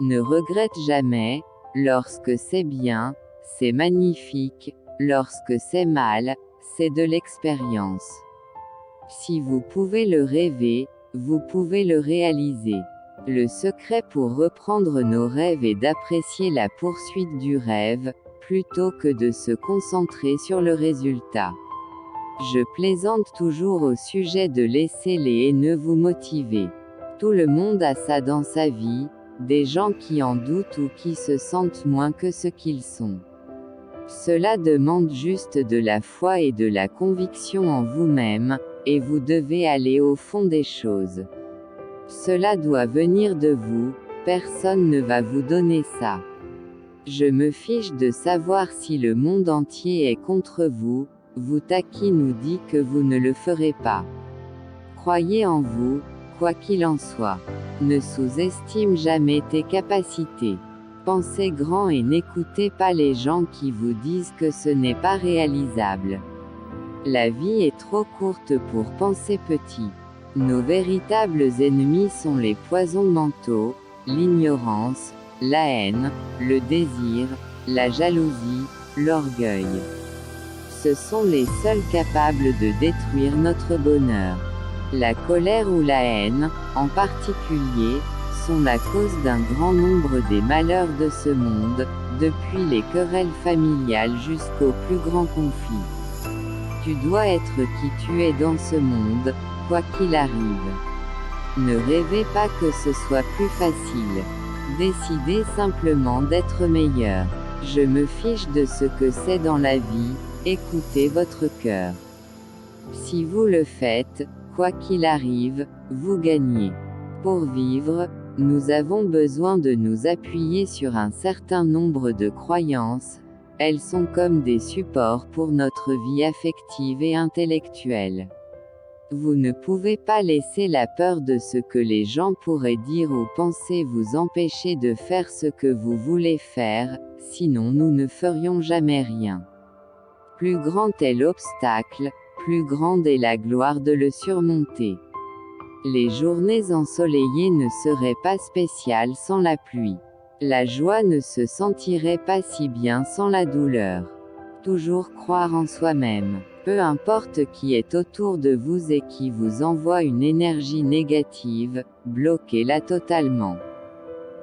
Ne regrette jamais. Lorsque c'est bien, c'est magnifique. Lorsque c'est mal, c'est de l'expérience. Si vous pouvez le rêver, vous pouvez le réaliser. Le secret pour reprendre nos rêves est d'apprécier la poursuite du rêve, plutôt que de se concentrer sur le résultat. Je plaisante toujours au sujet de laisser les haineux vous motiver. Tout le monde a ça dans sa vie, des gens qui en doutent ou qui se sentent moins que ce qu'ils sont. Cela demande juste de la foi et de la conviction en vous-même, et vous devez aller au fond des choses. Cela doit venir de vous, personne ne va vous donner ça. Je me fiche de savoir si le monde entier est contre vous, vous taquine ou dit que vous ne le ferez pas. Croyez en vous, quoi qu'il en soit. Ne sous-estime jamais tes capacités. Pensez grand et n'écoutez pas les gens qui vous disent que ce n'est pas réalisable. La vie est trop courte pour penser petit. Nos véritables ennemis sont les poisons mentaux, l'ignorance, la haine, le désir, la jalousie, l'orgueil. Ce sont les seuls capables de détruire notre bonheur. La colère ou la haine, en particulier, sont la cause d'un grand nombre des malheurs de ce monde, depuis les querelles familiales jusqu'aux plus grands conflits. Tu dois être qui tu es dans ce monde, quoi qu'il arrive. Ne rêvez pas que ce soit plus facile. Décidez simplement d'être meilleur. Je me fiche de ce que c'est dans la vie, écoutez votre cœur. Si vous le faites, quoi qu'il arrive, vous gagnez. Pour vivre, nous avons besoin de nous appuyer sur un certain nombre de croyances. Elles sont comme des supports pour notre vie affective et intellectuelle. Vous ne pouvez pas laisser la peur de ce que les gens pourraient dire ou penser vous empêcher de faire ce que vous voulez faire, sinon nous ne ferions jamais rien. Plus grand est l'obstacle, plus grande est la gloire de le surmonter. Les journées ensoleillées ne seraient pas spéciales sans la pluie. La joie ne se sentirait pas si bien sans la douleur. Toujours croire en soi-même. Peu importe qui est autour de vous et qui vous envoie une énergie négative, bloquez-la totalement.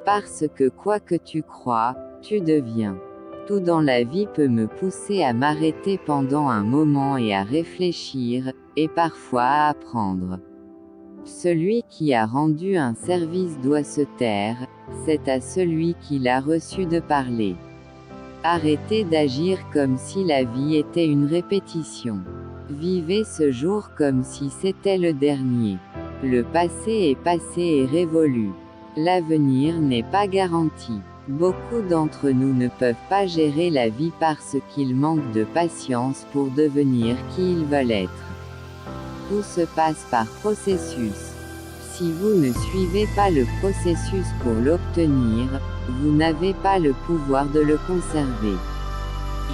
Parce que quoi que tu crois, tu deviens. Tout dans la vie peut me pousser à m'arrêter pendant un moment et à réfléchir, et parfois à apprendre. Celui qui a rendu un service doit se taire, c'est à celui qui l'a reçu de parler. Arrêtez d'agir comme si la vie était une répétition. Vivez ce jour comme si c'était le dernier. Le passé est passé et révolu. L'avenir n'est pas garanti. Beaucoup d'entre nous ne peuvent pas gérer la vie parce qu'ils manquent de patience pour devenir qui ils veulent être. Tout se passe par processus. Si vous ne suivez pas le processus pour l'obtenir, vous n'avez pas le pouvoir de le conserver.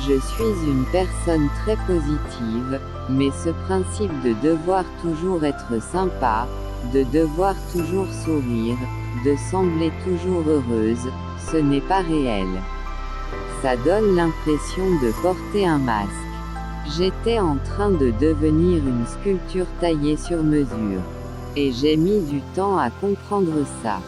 Je suis une personne très positive, mais ce principe de devoir toujours être sympa, de devoir toujours sourire, de sembler toujours heureuse, ce n'est pas réel. Ça donne l'impression de porter un masque. J'étais en train de devenir une sculpture taillée sur mesure. Et j'ai mis du temps à comprendre ça.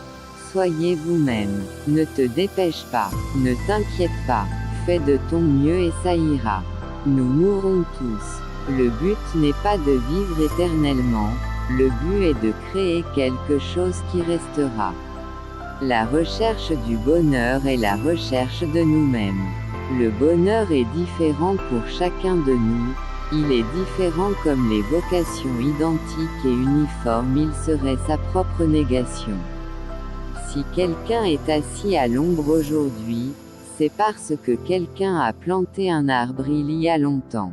Soyez vous-même. Ne te dépêche pas. Ne t'inquiète pas. Fais de ton mieux et ça ira. Nous mourrons tous. Le but n'est pas de vivre éternellement. Le but est de créer quelque chose qui restera. La recherche du bonheur est la recherche de nous-mêmes. Le bonheur est différent pour chacun de nous. Il est différent comme les vocations identiques et uniformes, il serait sa propre négation. Si quelqu'un est assis à l'ombre aujourd'hui, c'est parce que quelqu'un a planté un arbre il y a longtemps.